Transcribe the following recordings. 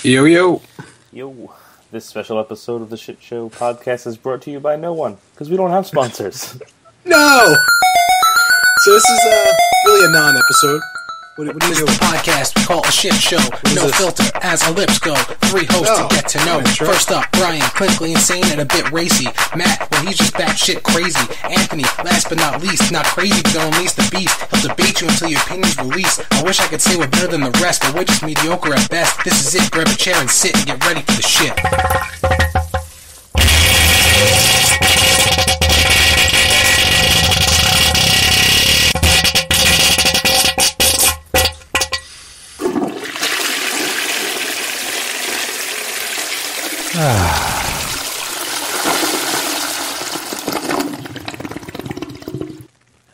Yo, yo. Yo, this special episode of the Shit Show podcast is brought to you by no one, because we don't have sponsors. No! So this is really a non-episode. What do you It's do? the podcast we call a shit show. No this? filter, as our lips go. Three hosts Oh, to get to know. sure. First up, Brian, clinically insane and a bit racy. Matt, well, he's just batshit crazy. Anthony, last but not least, not crazy, but gonna unleash the beast. He'll debate you until your opinion's released. I wish I could say we're better than the rest, but we're just mediocre at best. This is it. Grab a chair and sit and get ready for the shit.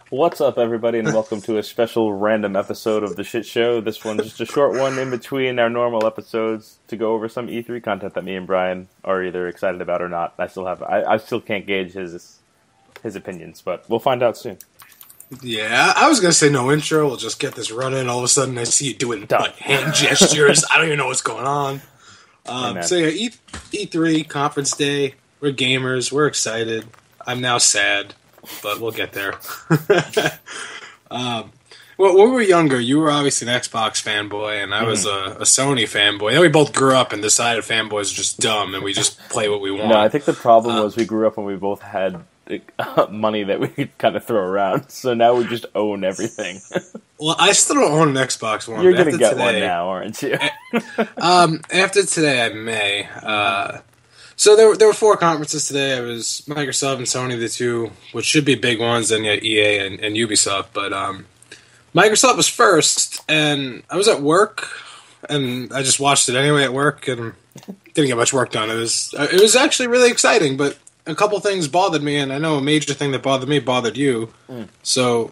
What's up, everybody, and welcome to a special random episode of the Shit Show. This one's just a short one in between our normal episodes to go over some E3 content that me and Brian are either excited about or not. I still can't gauge his opinions, but we'll find out soon. Yeah, I was going to say no intro. We'll just get this running. All of a sudden, I see you doing like, hand gestures. I don't even know what's going on. man. So yeah, E3, conference day. We're gamers. We're excited. I'm now sad, but we'll get there. Well, when we were younger, you were obviously an Xbox fanboy, and I was a Sony fanboy. Then we both grew up and decided fanboys are just dumb, and we just play what we want. No, I think the problem was we grew up when we both had money that we could kind of throw around, so now we just own everything. Well, I still don't own an Xbox One. You're but going to after get one today- now, aren't you? After today, I may. So there were four conferences today. It was Microsoft and Sony, the two, which should be big ones, and yet EA and Ubisoft. But Microsoft was first, and I was at work, and I just watched it anyway at work, and didn't get much work done. It was actually really exciting, but a couple things bothered me, and I know a major thing that bothered me bothered you. So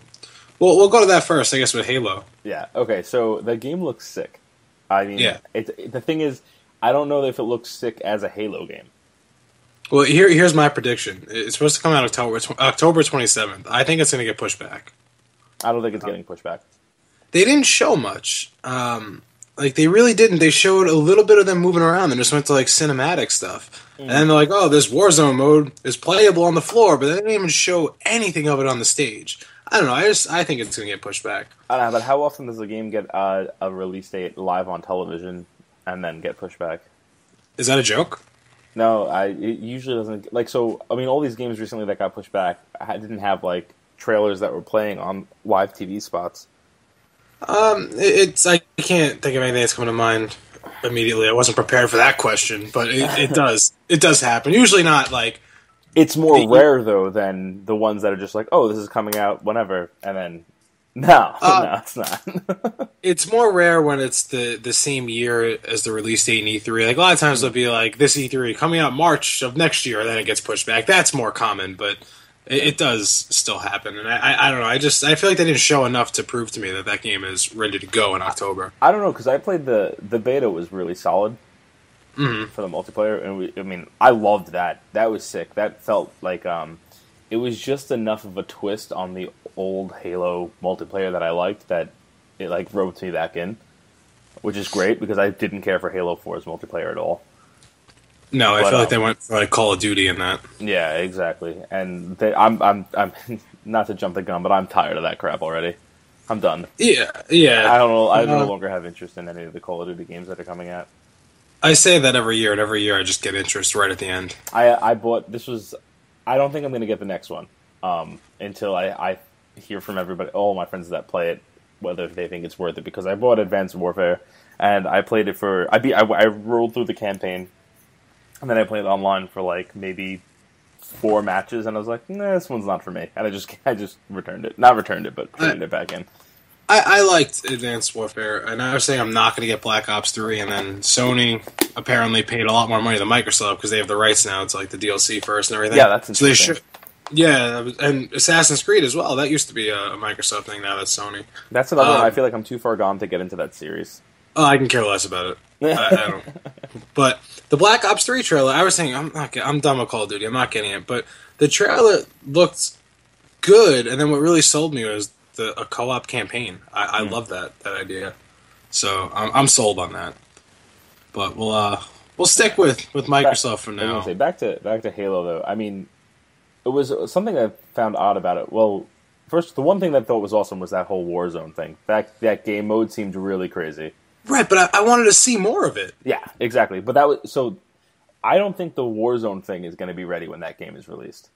we'll go to that first, I guess, with Halo. Yeah, okay, so the game looks sick. I mean, Yeah. The thing is, I don't know if it looks sick as a Halo game. Well, here's my prediction. It's supposed to come out October 27th. I think it's going to get pushed back. I don't think it's getting pushed back. They didn't show much. They really didn't. They showed a little bit of them moving around and just went to like cinematic stuff. And then they're like, oh, this Warzone mode is playable on the floor, but they didn't even show anything of it on the stage. I don't know. I think it's going to get pushed back. I don't know, but how often does a game get a release date live on television and then get pushed back? Is that a joke? No, it usually doesn't. Like, so, I mean, all these games recently that got pushed back didn't have, like, trailers that were playing on live TV spots. I can't think of anything that's coming to mind immediately. I wasn't prepared for that question, but it does. It does happen. Usually not like. It's more rare, though, than the ones that are just like, oh, this is coming out whenever, and then, no, it's not. It's more rare when it's the same year as the release date in E3. Like, a lot of times they'll be like, this E3 coming out March of next year, and then it gets pushed back. That's more common, but it does still happen. And I don't know. I feel like they didn't show enough to prove to me that game is ready to go in October. I don't know, because I played the beta was really solid for the multiplayer, and I loved that. That was sick. That felt like it was just enough of a twist on the old Halo multiplayer that I liked that it like roped me back in, which is great because I didn't care for Halo 4's multiplayer at all. No, I feel like they went for like Call of Duty in that. Yeah, exactly. And I'm not to jump the gun, but I'm tired of that crap already. I'm done. Yeah. I don't know. I no longer have interest in any of the Call of Duty games that are coming out. I say that every year, and every year I just get interest right at the end. I bought this was. I don't think I'm going to get the next one until I hear from everybody, all my friends that play it, whether they think it's worth it. Because I bought Advanced Warfare and I played it for. I rolled through the campaign, and then I played online for like maybe 4 matches, and I was like, nah, this one's not for me. And I just returned it. Not returned it, but traded it back in. I liked Advanced Warfare, and I was saying I'm not going to get Black Ops 3, and then Sony apparently paid a lot more money than Microsoft because they have the rights now to like the DLC first and everything. Yeah, that's interesting. So they should. Yeah, and Assassin's Creed as well. That used to be a Microsoft thing. Now that's Sony. That's another one. I feel like I'm too far gone to get into that series. Oh, I can care less about it. I don't. But the Black Ops 3 trailer, I was saying I'm done with Call of Duty. I'm not getting it. But the trailer looked good, and then what really sold me was a co-op campaign. I love that idea. So I'm sold on that. But we'll stick with Microsoft for I was gonna now. say back to Halo though. I mean, it was something I found odd about it. Well, first, the one thing that I thought was awesome was that whole Warzone thing. That game mode seemed really crazy. Right, but I wanted to see more of it. Yeah, exactly. But that was so. I don't think the Warzone thing is going to be ready when that game is released.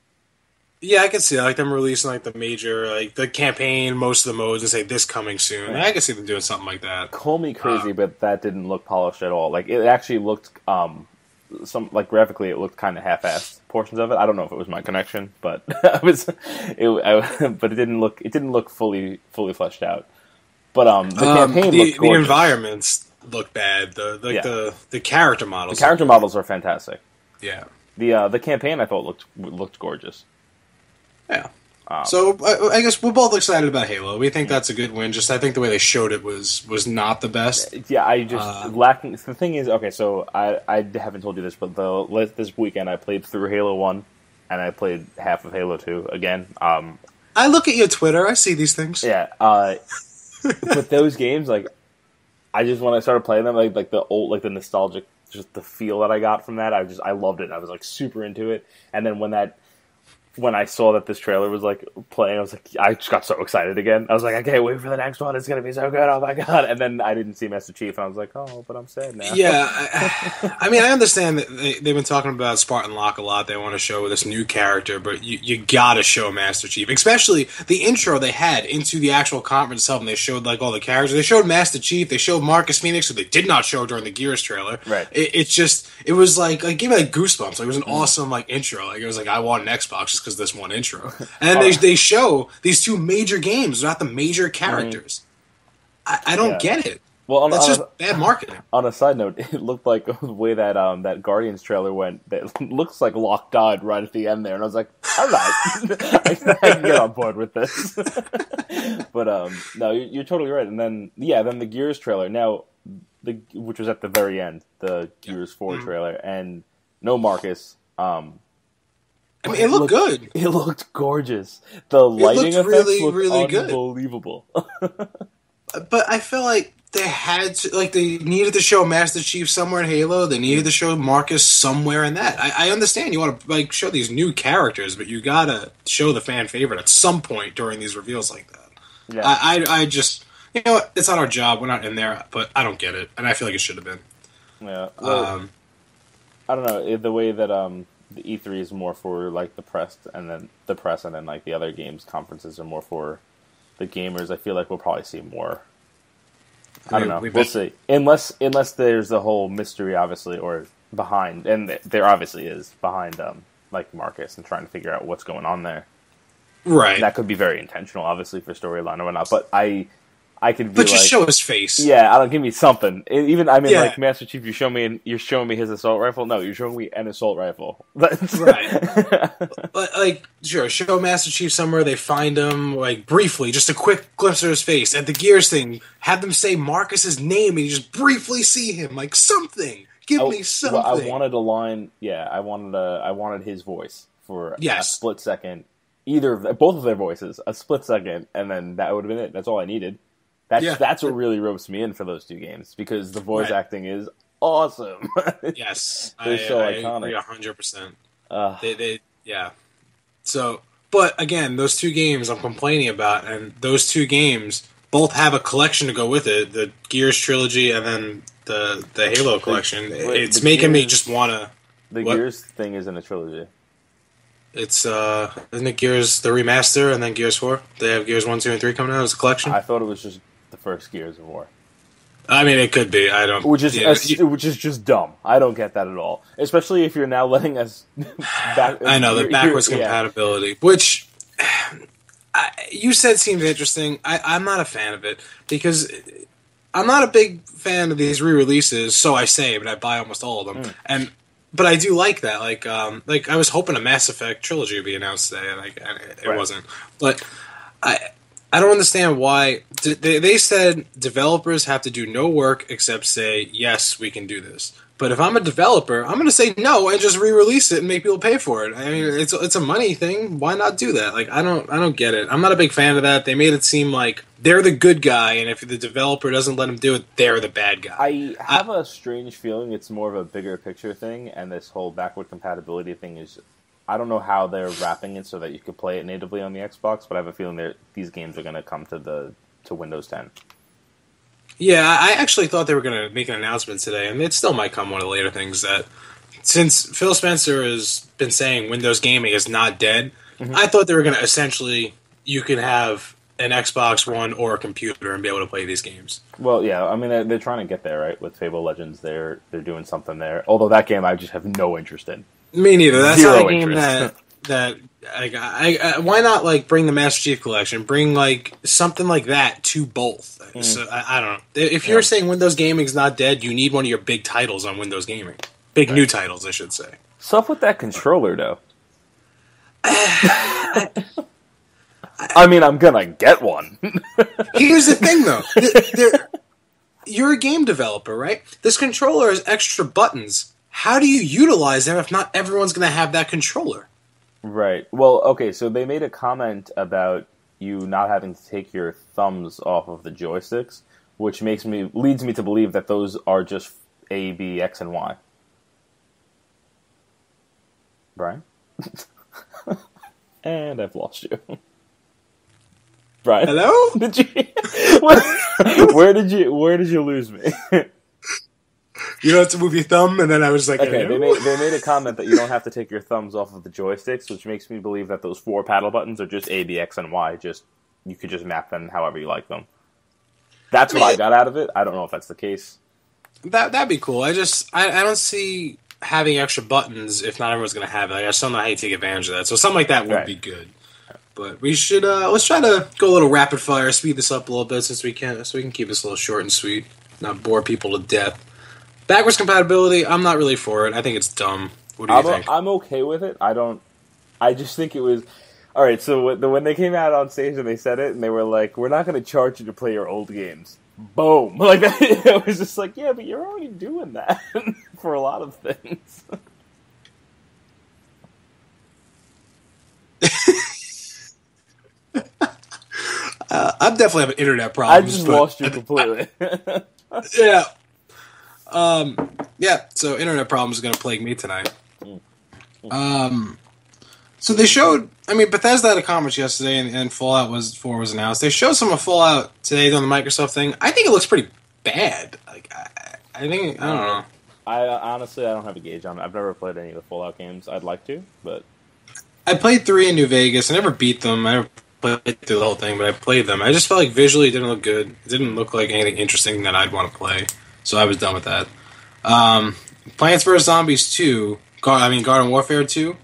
Yeah, I can see that. Like them releasing like the major, like the campaign, most of the modes, and say this coming soon. I can see them doing something like that. Call me crazy, but that didn't look polished at all. Like it actually looked, graphically, it looked kind of half-assed portions of it. I don't know if it was my connection, but but it didn't look fully fleshed out. But the campaign looked gorgeous. The environments look bad. The character models. The character models are fantastic. Yeah. The campaign I thought looked gorgeous. Yeah. So I guess we're both excited about Halo. We think that's a good win. Just I think the way they showed it was not the best. Yeah, I just lacking. The thing is, okay, so I haven't told you this, but this weekend I played through Halo 1 and I played half of Halo 2 again. I look at your Twitter. I see these things. Yeah. But those games, like, I just when I started playing them, like the old, like the nostalgic, just the feel that I got from that, I loved it. I was like super into it, and then when I saw that this trailer was like playing, I was like, I just got so excited again. I was like, I can't wait for the next one. It's gonna be so good. Oh my god! And then I didn't see Master Chief, and I was like, oh, but I'm sad now. Yeah, I mean, I understand that they've been talking about Spartan Locke a lot. They want to show this new character, but you gotta show Master Chief, especially the intro they had into the actual conference itself. And they showed like all the characters. They showed Master Chief. They showed Marcus Phoenix, who they did not show during the Gears trailer. Right. It was like gave me like goosebumps. Like it was an awesome like intro. Like it was like I want an Xbox just because this one intro. And they show these two major games without the major characters. I don't get it. Well, that's just bad marketing. On a side note, it looked like the way that that Guardians trailer went. That looks like Locke died right at the end there, and I was like, all right, I can get on board with this. But no, you're totally right. And then then the Gears trailer. Now, which was at the very end, the Gears 4 trailer, and no Marcus. I mean, it looked good. It looked gorgeous. The lighting effects looked really unbelievable. But I feel like they had to, like, they needed to show Master Chief somewhere in Halo. They needed to show Marcus somewhere in that. I understand you want to like show these new characters, but you gotta show the fan favorite at some point during these reveals like that. Yeah. I just, you know what? It's not our job. We're not in there, but I don't get it, and I feel like it should have been. Yeah. Well, I don't know the way that the E3 is more for like the press, and then like the other games conferences are more for the gamers. I feel like we'll probably see more. I don't know. We'll see. Unless there's a whole mystery, obviously, or behind, and there obviously is behind like Marcus and trying to figure out what's going on there. Right. That could be very intentional, obviously, for storyline or whatnot. But I could be but just show his face. Yeah, I don't give me something. Even like Master Chief, you're showing me his assault rifle. No, you're showing me an assault rifle. Right. But like, sure, show Master Chief somewhere. They find him like briefly, just a quick glimpse of his face. At the Gears thing, have them say Marcus's name, and you just briefly see him. Like something. Give me something. Well, I wanted a line. Yeah, I wanted his voice for a split second. Both of their voices, a split second, and then that would have been it. That's all I needed. That's what really ropes me in for those two games, because the voice acting is awesome. Yes, they're so iconic. I agree 100%. Yeah. So, but again, those two games I'm complaining about, and those two games both have a collection to go with it: the Gears trilogy and then the Halo collection. It's making me just want to. The Gears thing isn't a trilogy. It's isn't it Gears the remaster and then Gears 4? They have Gears 1, 2, and 3 coming out as a collection. I thought it was just the first Gears of War. I mean, it could be. I don't. Which is just dumb. I don't get that at all. Especially if you're now letting us. I know the backwards compatibility, which you said seemed interesting. I'm not a fan of it because I'm not a big fan of these re-releases. So I say, but I buy almost all of them. But I do like that. Like I was hoping a Mass Effect trilogy would be announced today, and it wasn't. But I don't understand why. They said developers have to do no work except say, yes, we can do this. But if I'm a developer, I'm going to say no and just re-release it and make people pay for it. I mean, it's a money thing. Why not do that? Like, I don't get it. I'm not a big fan of that. They made it seem like they're the good guy, and if the developer doesn't let them do it, they're the bad guy. I have a strange feeling it's more of a bigger picture thing, and this whole backward compatibility thing is, I don't know how they're wrapping it so that you could play it natively on the Xbox, but I have a feeling these games are going to come to Windows 10. Yeah, I actually thought they were going to make an announcement today, and it still might come one of the later things, that since Phil Spencer has been saying Windows gaming is not dead, I thought they were going to essentially, you can have an Xbox One or a computer and be able to play these games. Well, yeah, I mean, they're trying to get there, right? With Fable Legends, they're doing something there. Although that game I just have no interest in. Me neither. That's Zero not a game interest. that why not like bring the Master Chief Collection, bring like something like that to both. So I don't know. If you're saying Windows gaming's not dead, you need one of your big titles on Windows gaming. Big new titles, I should say. Stuff with that controller, though. I mean, I'm gonna get one. Here's the thing, though. You're a game developer, right? This controller has extra buttons. How do you utilize them if not everyone's going to have that controller? Right. Well, okay, so they made a comment about you not having to take your thumbs off of the joysticks, which leads me to believe that those are just A, B, X, and Y. Brian? And I've lost you. Brian? Hello? Did you? Where did you lose me? You don't have to move your thumb, and then I was like, okay, hello? they made a comment that you don't have to take your thumbs off of the joysticks, which makes me believe that those 4 paddle buttons are just A, B, X, and Y. You could just map them however you like them. That's what I got out of it. I don't know if that's the case. That'd be cool. I don't see having extra buttons if not everyone's going to have it. I just don't know how you take advantage of that. So something like that would be good. But we should let's try to go a little rapid fire, speed this up a little bit so we can keep this a little short and sweet, not bore people to death. Backwards compatibility, I'm not really for it. I think it's dumb. What do you think? I'm okay with it. I just think it was... Alright, so when they came out on stage and they said it, and they were like, we're not going to charge you to play your old games. Boom! Like, it was just like, yeah, but you're already doing that for a lot of things. I'm definitely having internet problems. I just lost you completely. Yeah. Yeah, so internet problems are going to plague me tonight. So they showed, Bethesda had a conference yesterday, and Fallout 4 was announced. They showed some of Fallout today on the Microsoft thing. I think it looks pretty bad. Like, I don't know. I honestly don't have a gauge on it. I've never played any of the Fallout games. I'd like to, but... I played 3 in New Vegas. I never beat them. I never played through the whole thing, but I played them. I just felt like visually it didn't look good. It didn't look like anything interesting that I'd want to play. So I was done with that. Plants vs. Zombies 2, Garden Warfare 2.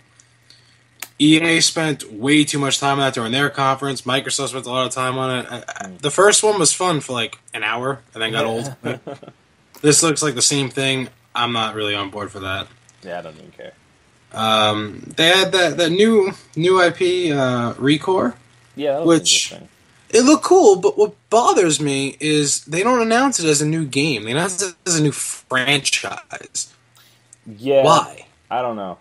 EA spent way too much time on that during their conference. Microsoft spent a lot of time on it. The first one was fun for like an hour and then got old. This looks like the same thing. I'm not really on board for that. Yeah, I don't even care. They had that new IP, Recore. Yeah, that which it looked cool, but what bothers me is they don't announce it as a new game. They announce it as a new franchise. Yeah. Why? I don't know.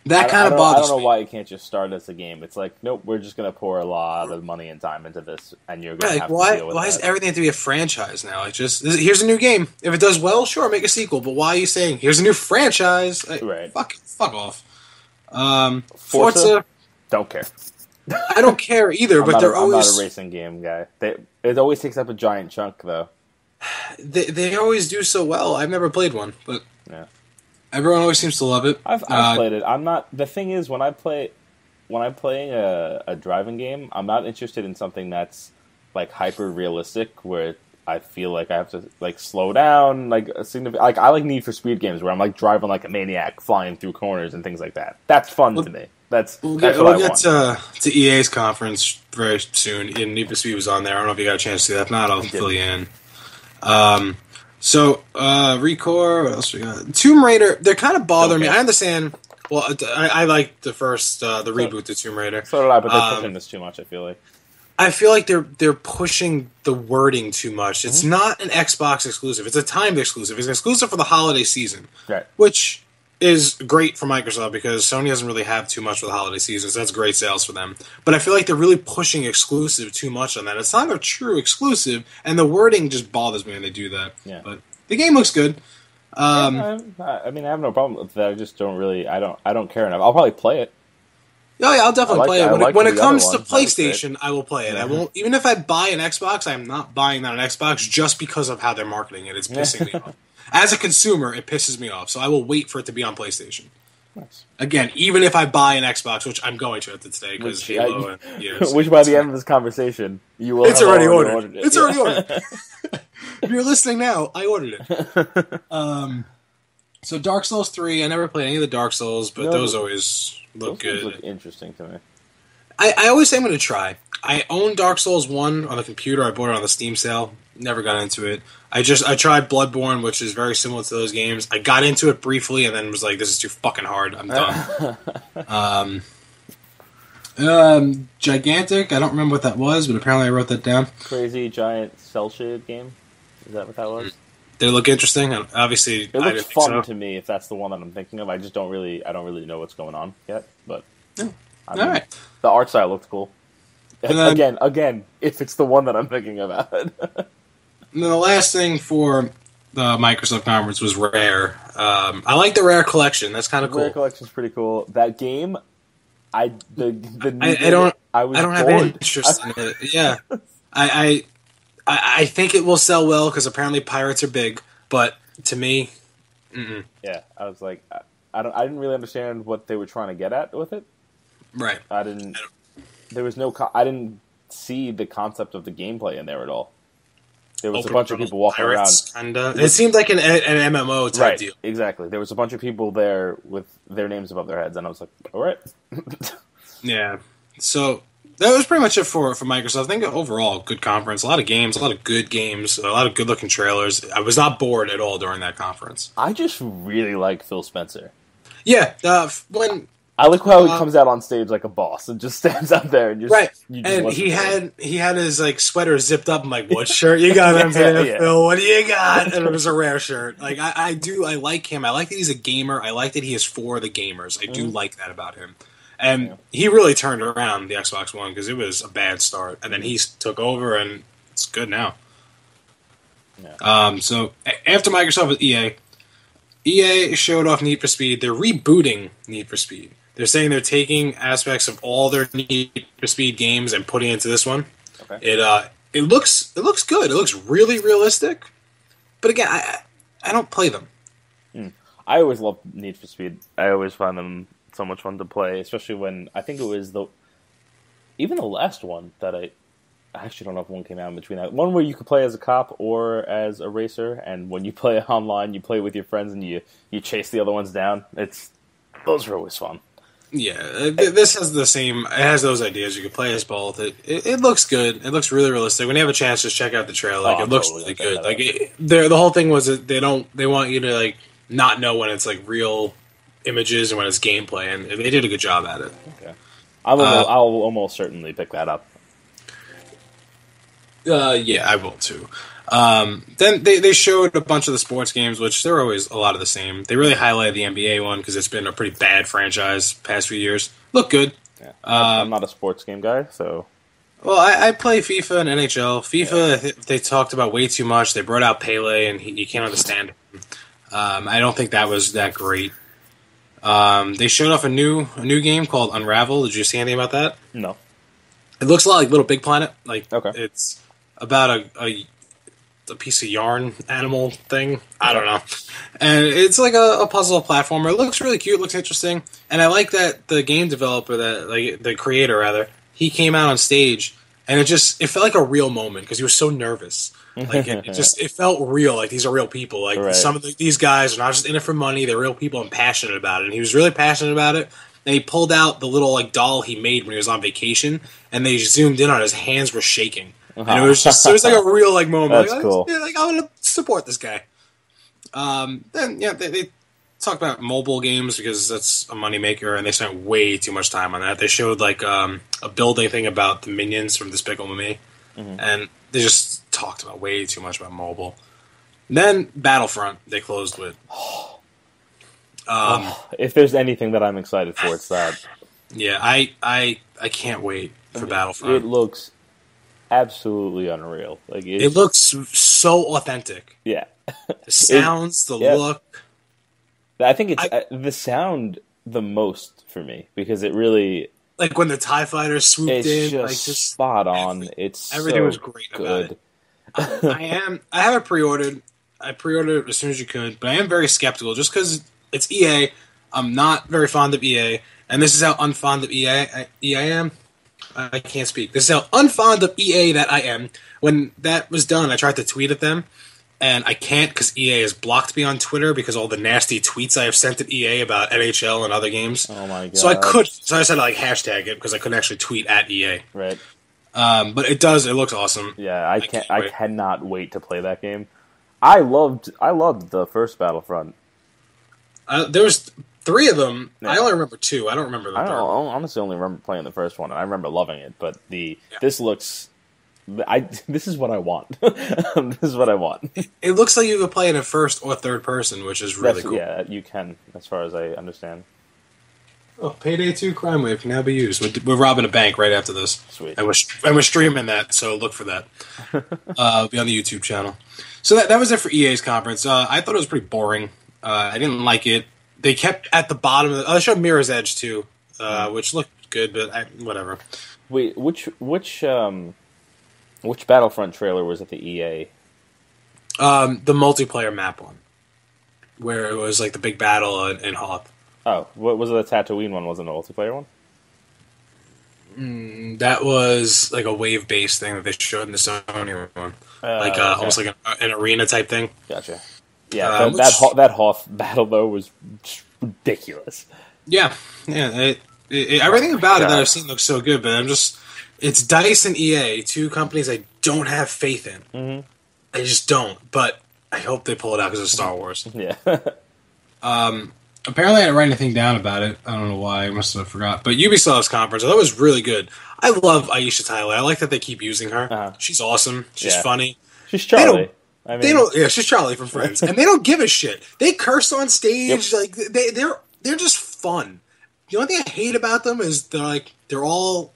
That kind of bothers me. I don't know why you can't just start as a game. It's like, nope, we're just going to pour a lot of money and time into this, and you're going to have to deal with why that. does everything have to be a franchise now? Like, here's a new game. If it does well, sure, make a sequel. But why are you saying, here's a new franchise? Right. Fuck off. Forza? Don't care. I don't care either, but they're always... I'm not a racing game guy. It always takes up a giant chunk, though. They always do so well. I've never played one, but... Yeah. Everyone always seems to love it. I've played it. I'm not. The thing is, when I'm playing a driving game, I'm not interested in something that's like hyper realistic, where I feel like I have to like slow down, like I like Need for Speed games where I'm like driving like a maniac, flying through corners and things like that. That's fun to me. We'll get to EA's conference very soon. And Need for Speed was on there. I don't know if you got a chance to see that. If not, I'll fill you in. So, Recore, what else we got? Tomb Raider, they're kind of bothering me. I understand, well, I like the first, the reboot to Tomb Raider. So did I, but they're pushing this too much, I feel like. I feel like they're pushing the wording too much. It's not an Xbox exclusive. It's a timed exclusive. It's exclusive for the holiday season, Right. which is great for Microsoft because Sony doesn't really have too much for the holiday season, so that's great sales for them. But I feel like they're really pushing exclusive too much on that. It's not a true exclusive, and the wording just bothers me when they do that. Yeah. But the game looks good. I mean, I have no problem with that. I just don't really. I don't care enough. I'll probably play it. Oh yeah, I'll definitely play it. When it comes to ones, PlayStation, I will play it. Yeah. I won't, even if I buy an Xbox, I'm not buying that on Xbox just because of how they're marketing it. It's pissing me off. As a consumer, it pisses me off. So I will wait for it to be on PlayStation. Nice. Again, even if I buy an Xbox, which I'm going to after today, because Halo. Which by the end of this conversation, you will. It's have already ordered. it. It's already ordered. If you're listening now, I ordered it. So Dark Souls 3, I never played any of the Dark Souls, but those always look good. Look interesting to me. I always say I'm going to try. I own Dark Souls 1 on the computer. I bought it on the Steam sale. Never got into it. I tried Bloodborne, which is very similar to those games. I got into it briefly and then was like, this is too fucking hard. I'm done. Gigantic. I don't remember what that was, but apparently I wrote that down. Crazy giant cell shade game. Is that what that was? Did it look interesting? Obviously, it looks fun to me. If that's the one that I'm thinking of, I don't really know what's going on yet. But all right, the art style looked cool. And then, again, if it's the one that I'm thinking about. And then the last thing for the Microsoft conference was Rare. I like the Rare collection. That's kind of cool. Rare collection's pretty cool. That game, I don't have any interest in it. Yeah, I think it will sell well because apparently pirates are big. But to me, yeah, I was like, I didn't really understand what they were trying to get at with it. Right. I didn't see the concept of the gameplay in there at all. There was a bunch of people walking around. Kinda. It seemed like an MMO type deal. Exactly. There was a bunch of people there with their names above their heads, and I was like, all right. Yeah. So that was pretty much it for Microsoft. I think overall, good conference. A lot of games, a lot of good games, a lot of good-looking trailers. I was not bored at all during that conference. I just really like Phil Spencer. Yeah. When... I like how he comes out on stage like a boss and just stands out there and just right. You just and he had his like sweater zipped up. I'm like, what shirt you got on today, Phil? What do you got? And it was a Rare shirt. Like I like him. I like that he's a gamer. I like that he is for the gamers. I do like that about him. And he really turned around the Xbox One because it was a bad start, and then he took over, and it's good now. Yeah. So after Microsoft with EA showed off Need for Speed. They're rebooting Need for Speed. They're saying they're taking aspects of all their Need for Speed games and putting it into this one. Okay. It looks good. It looks really realistic. But again, I don't play them. I always love Need for Speed. I always find them so much fun to play, especially when I think it was even the last one that I actually don't know if one came out in between that. One where you could play as a cop or as a racer, and when you play online, you play with your friends and you chase the other ones down. Those are always fun. Yeah, this has the same. It has those ideas. You can play as both. It looks good. It looks really realistic. When you have a chance, just check out the trailer. Like it looks really good. Like the whole thing was that they want you to like not know when it's like real images and when it's gameplay, and they did a good job at it. Okay, I'll almost certainly pick that up. Yeah, I will too. Then they showed a bunch of the sports games, which they're always a lot of the same. They really highlighted the NBA one because it's been a pretty bad franchise past few years. Look good. Yeah. I'm not a sports game guy, so... Well, I play FIFA and NHL. FIFA, they talked about way too much. They brought out Pele, and you can't understand him. I don't think that was that great. They showed off a new game called Unravel. Did you see anything about that? No. It looks a lot like Little Big Planet. Like it's about a piece of yarn animal thing. I don't know. And it's like a puzzle platformer. It looks really cute. It looks interesting. And I like that the game developer, the creator rather, he came out on stage and it felt like a real moment because he was so nervous. Like it felt real. Like these are real people. Like some of these guys are not just in it for money. They're real people and passionate about it. And he was really passionate about it. And he pulled out the little like doll he made when he was on vacation, and they zoomed in on his hands were shaking. And it was like a real like moment. That's cool. Like I want to support this guy. Then they talk about mobile games because that's a moneymaker, and they spent way too much time on that. They showed like a building thing about the minions from Despicable Me, and they just talked about way too much about mobile. And then Battlefront, they closed with. If there's anything that I'm excited for, it's that. Yeah, I can't wait for Battlefront. It looks absolutely unreal. Like it looks so authentic. Yeah, the sounds, the look. I think it's the sound the most for me because it really like when the TIE fighters swooped in, just like just spot on. It's everything so was great good. about it. I have it pre-ordered. I pre-ordered it as soon as you could, but I am very skeptical just because it's EA. I'm not very fond of EA, and this is how unfond of EA I am. I can't speak. This is how unfond of EA that I am. When that was done, I tried to tweet at them, and I can't because EA has blocked me on Twitter because all the nasty tweets I have sent at EA about NHL and other games. Oh my god! So I could. So I said like hashtag it because I couldn't actually tweet at EA. Right. But it does. It looks awesome. Yeah, I cannot wait to play that game. I loved the first Battlefront. There was 3 of them. Yeah. I only remember 2. I don't remember the I third. honestly only remember playing the first one, and I remember loving it. But this looks, this is what I want. This is what I want. It looks like you could play it in first or third person, which is really cool. Yeah, you can, as far as I understand. Oh, Payday 2 Crime Wave can now be used. We're robbing a bank right after this. Sweet. And we're streaming that, so look for that. It'll be on the YouTube channel. So that was it for EA's conference. I thought it was pretty boring. I didn't like it. They kept at the bottom of the... they showed Mirror's Edge, too, which looked good, but whatever. Wait, which Battlefront trailer was at the EA? The multiplayer map one, where it was like the big battle in Hoth. Oh, what was it? The Tatooine one wasn't a multiplayer one? That was like a wave-based thing that they showed in the Sony one. Okay. Almost like an arena type thing. Gotcha. Yeah, that Hoth battle, though, was ridiculous. Yeah. Everything about it that I've seen looks so good, but it's DICE and EA, 2 companies I don't have faith in. Mm-hmm. I just don't, but I hope they pull it out because of Star Wars. Yeah. Apparently I didn't write anything down about it. I don't know why. I must have forgot. But Ubisoft's conference, I thought it was really good. I love Aisha Tyler. I like that they keep using her. Uh-huh. She's awesome. She's funny. She's Charlie. She's Charlie from Friends. And they don't give a shit. They curse on stage. Yep. Like they're just fun. The only thing I hate about them is they're all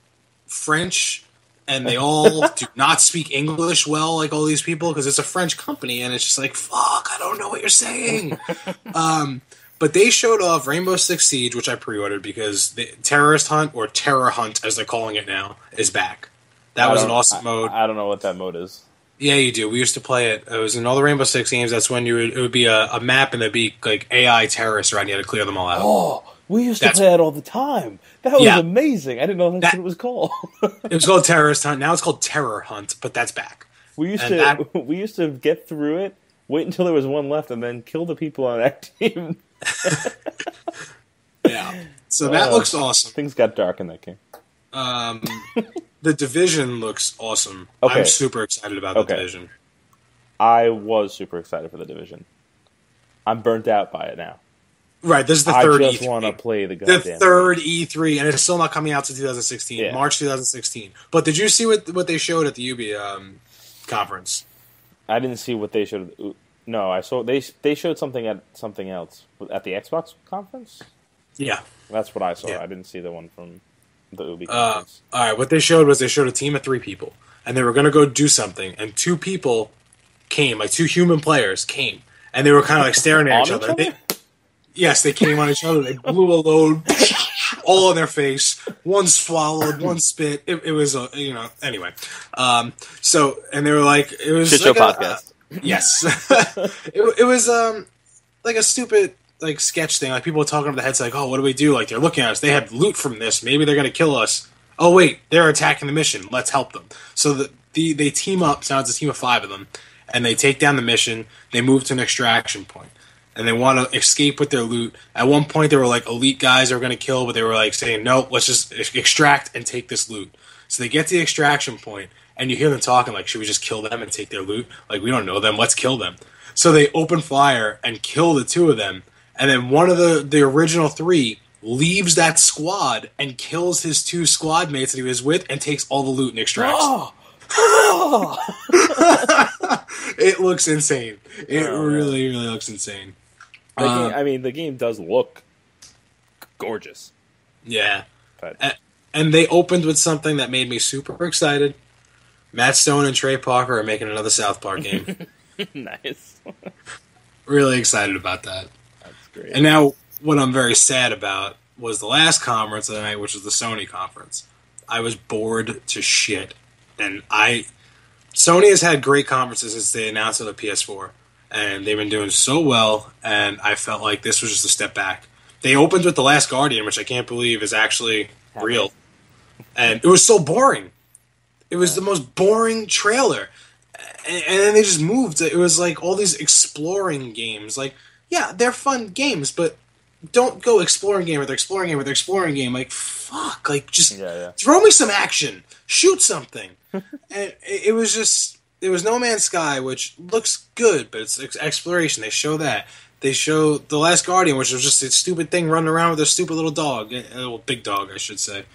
French and they all do not speak English well, like all these people, because it's a French company, and it's just like, fuck, I don't know what you're saying. But they showed off Rainbow Six Siege, which I pre-ordered because the Terrorist Hunt, or Terror Hunt as they're calling it now, is back. That was an awesome mode. I don't know what that mode is. Yeah, you do. We used to play it. It was in all the Rainbow Six games. That's when it would be a map, and there'd be like AI terrorists around. You had to clear them all out. Oh, we used to play that all the time. That was amazing. I didn't know that's what it was called. It was called Terrorist Hunt. Now it's called Terror Hunt, but that's back. We used to get through it, wait until there was one left, and then kill the people on that team. Yeah. So that looks awesome. Things got dark in that game. The Division looks awesome. Okay. I'm super excited about the Division. I was super excited for the Division. I'm burnt out by it now. Right, this is the third E3. I just want to play the goddamn The third E3, and it's still not coming out to 2016. Yeah. March 2016. But did you see what they showed at the Ubi conference? I didn't see what they showed. No, I saw they showed something at something else at the Xbox conference. Yeah, that's what I saw. Yeah. I didn't see the one from the Ubi conference. All right, what they showed was they showed a team of 3 people, and they were going to go do something, and 2 people came, like 2 human players came, and they were kind of like staring at each other. Yes, they came on each other. They blew a load all in their face. One swallowed, one spit. It was anyway. So, and they were like, it was Shit like Show podcast. Yes. it was like a stupid like sketch thing. Like people talking over the heads like, oh, what do we do? Like they're looking at us. They have loot from this. Maybe they're going to kill us. Oh, wait, they're attacking the mission. Let's help them. So they team up. So it's a team of 5 of them. And they take down the mission. They move to an extraction point. And they want to escape with their loot. At one point, there were like elite guys they were going to kill, but they were like saying, no, let's just extract and take this loot. So they get to the extraction point, and you hear them talking like, should we just kill them and take their loot? Like, we don't know them. Let's kill them. So they open fire and kill the 2 of them, and then one of the original 3 leaves that squad and kills his 2 squad mates that he was with and takes all the loot and extracts. It looks insane. It really looks insane. The game does look gorgeous. Yeah. But And they opened with something that made me super excited. Matt Stone and Trey Parker are making another South Park game. Nice. Really excited about that. That's great. And now, what I'm very sad about was the last conference of the night, which was the Sony conference. I was bored to shit. And Sony has had great conferences since they announced it on the PS4. And they've been doing so well, and I felt like this was just a step back. They opened with The Last Guardian, which I can't believe is actually real. And it was so boring. It was the most boring trailer. And then they just moved. It was like all these exploring games. Like, yeah, they're fun games, but don't go exploring game with exploring game with exploring game. Like, fuck. Like, just throw me some action. Shoot something. And it was just... It was No Man's Sky, which looks good, but it's exploration. They show that. They show The Last Guardian, which was just a stupid thing running around with a stupid little dog. A little big dog, I should say.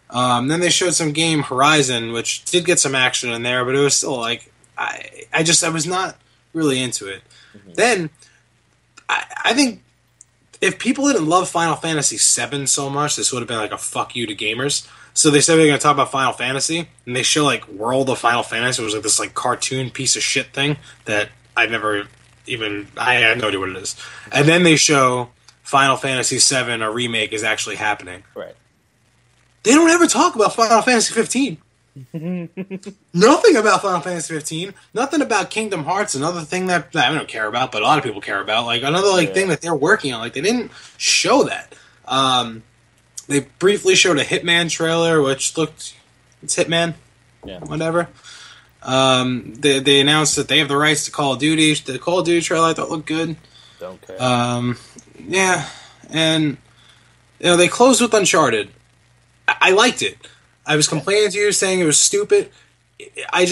Then they showed some game, Horizon, which did get some action in there, but it was still like... I was not really into it. Mm-hmm. Then, I think if people didn't love Final Fantasy VII so much, this would have been like a fuck you to gamers. So they said they were going to talk about Final Fantasy, and they show like World of Final Fantasy. It was like this like cartoon piece of shit thing that I had no idea what it is. And then they show Final Fantasy VII, a remake, is actually happening. Right. They don't ever talk about Final Fantasy 15. Nothing about Final Fantasy 15. Nothing about Kingdom Hearts, another thing that I don't care about, but a lot of people care about. Like another thing that they're working on. Like they didn't show that. They briefly showed a Hitman trailer, which looked... It's Hitman. Yeah. Whatever. They announced that they have the rights to Call of Duty. The Call of Duty trailer I thought looked good. Don't care. Yeah. And, they closed with Uncharted. I liked it. I was complaining to you, saying it was stupid. What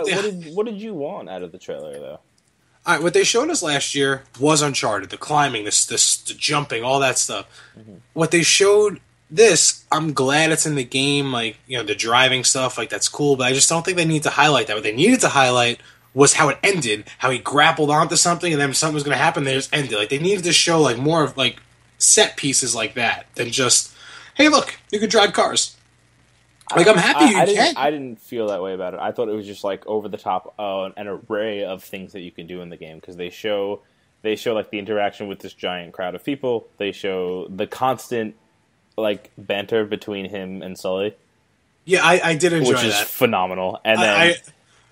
did you want out of the trailer, though? All right, what they showed us last year was Uncharted, the climbing, the jumping, all that stuff. Mm-hmm. What they showed I'm glad it's in the game, like, the driving stuff, like, that's cool, but I just don't think they need to highlight that. What they needed to highlight was how it ended, how he grappled onto something, and then something was going to happen, they just ended. Like, they needed to show, like, more of, like, set pieces like that than just, hey, look, you can drive cars. Like, I'm happy you can. I didn't feel that way about it. I thought it was just like over the top, an array of things that you can do in the game because they show like the interaction with this giant crowd of people. They show the constant like banter between him and Sully. Yeah, I did enjoy that, which is phenomenal. And then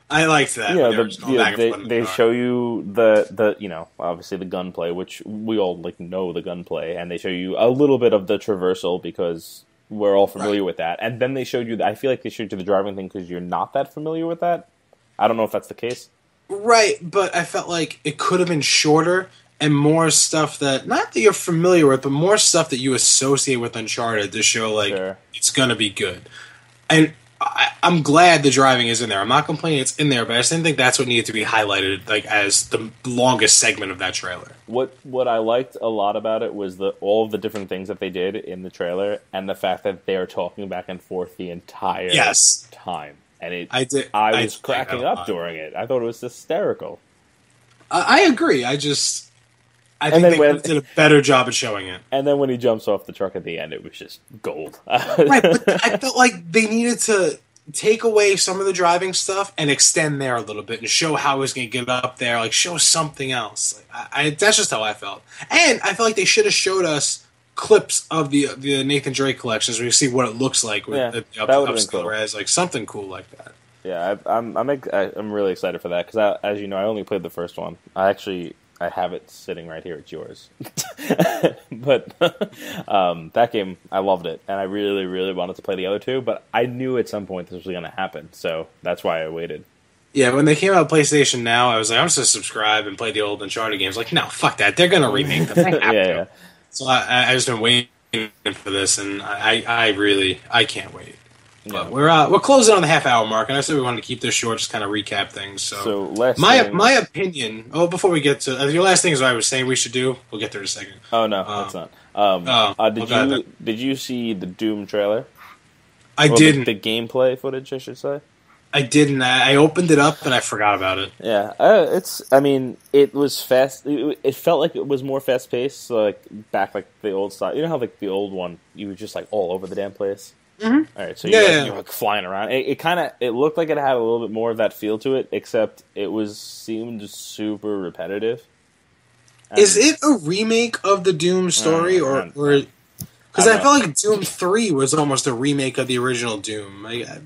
I liked that. They show you the obviously the gunplay, which we all like know the gunplay, and they show you a little bit of the traversal because we're all familiar with that. And then they showed you, I feel like they showed you the driving thing because you're not that familiar with that. I don't know if that's the case. Right, but I felt like it could have been shorter and more stuff that, not that you're familiar with, but more stuff that you associate with Uncharted to show, like, It's going to be good. And I'm glad the driving is in there. I'm not complaining it's in there, but I just didn't think that's what needed to be highlighted, like, as the longest segment of that trailer. What I liked a lot about it was all of the different things that they did in the trailer, and the fact that they are talking back and forth the entire time. And I was cracking up during it. I thought it was hysterical. I agree. I think they did a better job at showing it. And then when he jumps off the truck at the end, it was just gold. Right, but I felt like they needed to take away some of the driving stuff and extend there a little bit and show how he's going to get up there, like show something else. Like, that's just how I felt. And I feel like they should have showed us clips of the Nathan Drake collections where you see what it looks like with the upscale res, like something cool like that. Yeah, I'm really excited for that because, as you know, I only played the first one. I have it sitting right here. It's yours. But that game, I loved it. And I really, really wanted to play the other two. But I knew at some point this was going to happen. So that's why I waited. Yeah, when they came out with PlayStation Now, I was like, I'm just going to subscribe and play the old Uncharted games. Like, no, fuck that. They're going to remake them. They have to. So I just been waiting for this. And I can't wait. But we're closing on the half-hour mark, and I said we wanted to keep this short, just kind of recap things. So last my opinion. Oh, before we get to your last thing is what I was saying we should do. We'll get there in a second. Oh no, that's not. Did you see the Doom trailer? I didn't. The gameplay footage, I should say. I didn't. I opened it up and I forgot about it. Yeah, it was fast. It felt like it was more fast paced. So like back like the old style. You know how like the old one, you were just like all over the damn place. Mm-hmm. All right, so you're like flying around. It looked like it had a little bit more of that feel to it, except it seemed super repetitive. Is it a remake of the Doom story, or? Because I felt like Doom 3 was almost a remake of the original Doom. I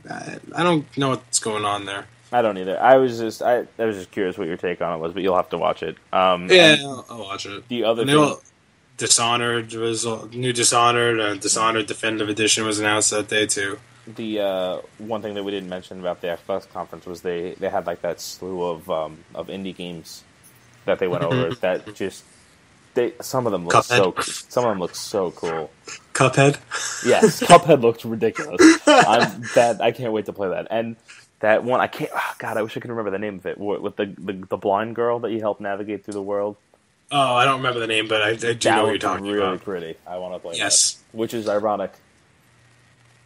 don't know what's going on there. I don't either. I was just curious what your take on it was, but you'll have to watch it. I'll watch it. The other thing, Dishonored was new Dishonored. Dishonored Definitive Edition was announced that day too. The one thing that we didn't mention about the Xbox conference was they had like that slew of indie games that they went over that just. Some of them look so cool. Cuphead? Yes, Cuphead looks ridiculous. I can't wait to play that. And that one, I can't. Oh God, I wish I could remember the name of it. With the blind girl that you help navigate through the world. Oh, I don't remember the name, but I do know what you're talking about. Really pretty. I want to play that. Which is ironic.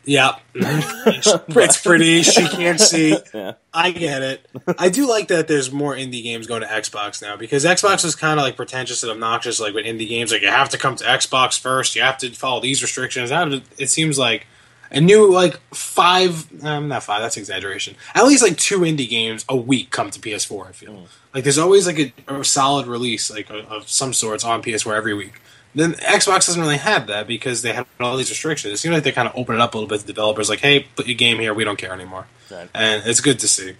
Yeah, it's pretty. She can't see. Yeah. I get it. I do like that there's more indie games going to Xbox now, because Xbox is kind of like pretentious and obnoxious, like with indie games. Like, you have to come to Xbox first. You have to follow these restrictions. It seems like a new not five. That's exaggeration. At least like 2 indie games a week come to PS4. I feel like there's always like a solid release like of some sorts on PS4 every week. Then Xbox doesn't really have that because they have all these restrictions. It seems like they kind of open it up a little bit to developers, like, hey, put your game here, we don't care anymore. Right. And it's good to see.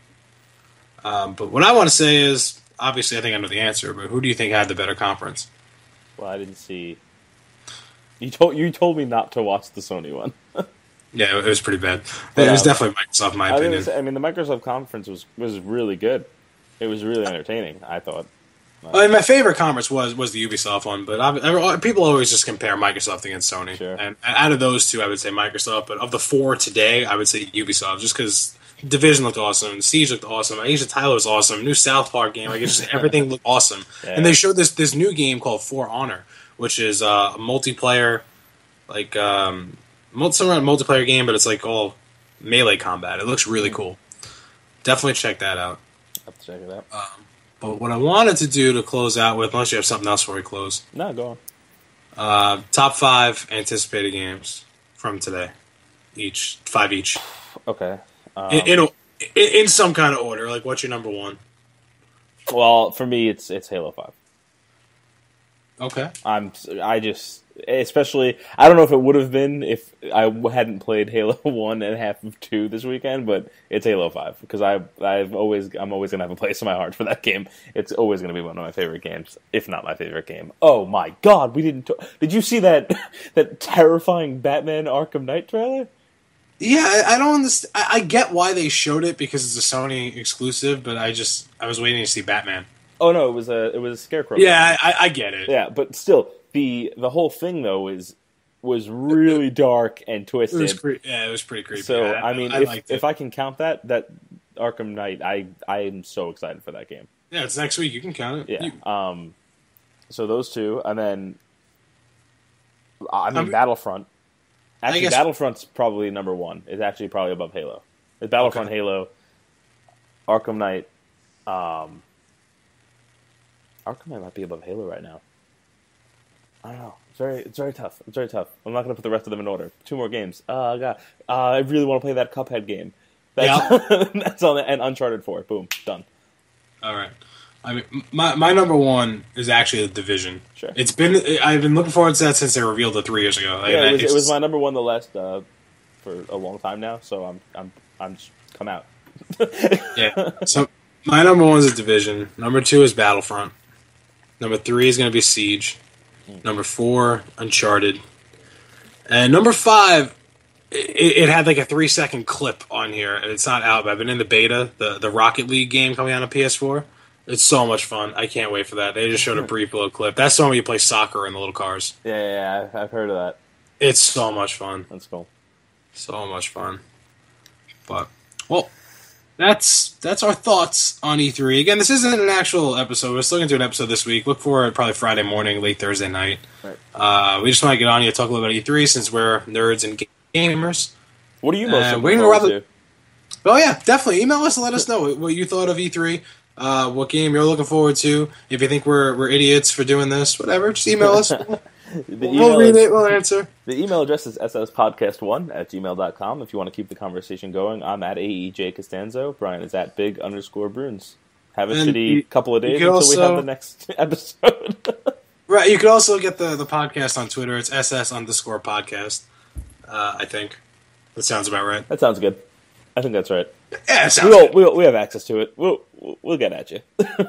But what I want to say is, obviously I think I know the answer, but who do you think had the better conference? Well, I didn't see... You told me not to watch the Sony one. Yeah, it was pretty bad. It was definitely Microsoft, in my opinion. The Microsoft conference was really good. It was really entertaining, I thought. My favorite conference was the Ubisoft one, but people always just compare Microsoft against Sony. Sure. And out of those two, I would say Microsoft. But of the 4 today, I would say Ubisoft, just because Division looked awesome, Siege looked awesome, Aisha Tyler was awesome, new South Park game, everything looked awesome. Yeah. And they showed this new game called For Honor, which is a multiplayer, multiplayer game, but it's like all melee combat. It looks really cool. Definitely check that out. I'll have to check it out. But what I wanted to do to close out with, unless you have something else before we close. No, go on. Top 5 anticipated games from today. 5 each. Okay. In some kind of order. Like, what's your number 1? Well, for me, it's Halo 5. Okay. Especially, I don't know if it would have been if I hadn't played Halo 1 and half of 2 this weekend, but it's Halo 5 because I'm always gonna have a place in my heart for that game. It's always gonna be one of my favorite games, if not my favorite game. Oh my God, did you see that terrifying Batman Arkham Knight trailer? Yeah, I don't understand. I get why they showed it because it's a Sony exclusive, but I was waiting to see Batman. Oh no, it was a Scarecrow. Yeah, I get it. Yeah, but still, the whole thing though was really dark and twisted. It was pretty creepy. So if I can count that Arkham Knight, I am so excited for that game. Yeah, it's next week. You can count it. Yeah. So those two, and then Battlefront. Actually, Battlefront's probably number 1. It's actually probably above Halo. It's Battlefront, okay. Halo, Arkham Knight. Arkham Knight might be above Halo right now. I don't know. It's very tough. It's very tough. I'm not going to put the rest of them in order. 2 more games. God. I really want to play that Cuphead game. That's on the, and Uncharted 4. Boom. Done. All right. I mean, my number 1 is actually The Division. Sure. I've been looking forward to that since they revealed it 3 years ago. It was my number 1 the last for a long time now. So I'm just come out. Yeah. So my number 1 is The Division. Number 2 is Battlefront. Number 3 is going to be Siege. Number 4, Uncharted. And number 5, it had like a 3-second clip on here, and it's not out, but I've been in the beta, the Rocket League game coming out on PS4. It's so much fun. I can't wait for that. They just showed a brief little clip. That's the one where you play soccer in the little cars. Yeah, I've heard of that. It's so much fun. That's cool. So much fun. But well, that's our thoughts on E3. Again, this isn't an actual episode. We're still going to do an episode this week. Look for it probably Friday morning, late Thursday night. Right. We just want to get on here, talk a little about E3 since we're nerds and gamers. What are you most we're looking gonna forward to? Oh yeah, definitely. Email us and let us know what you thought of E3. What game you're looking forward to. If you think we're idiots for doing this, whatever, just email us. We'll read it, we'll answer. The email address is sspodcast1@gmail.com. If you want to keep the conversation going, I'm at AEJ Costanzo. Brian is at big_Bruins. Have a shitty couple of days until we have the next episode. Right, you could also get the podcast on Twitter. It's ss_podcast. I think. That sounds about right. That sounds good. I think that's right. Yeah, it sounds good. We have access to it. We'll get at you.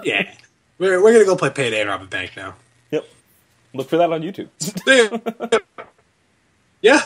Yeah. We're going to go play Payday and rob a bank now. Yep. Look for that on YouTube. Yeah.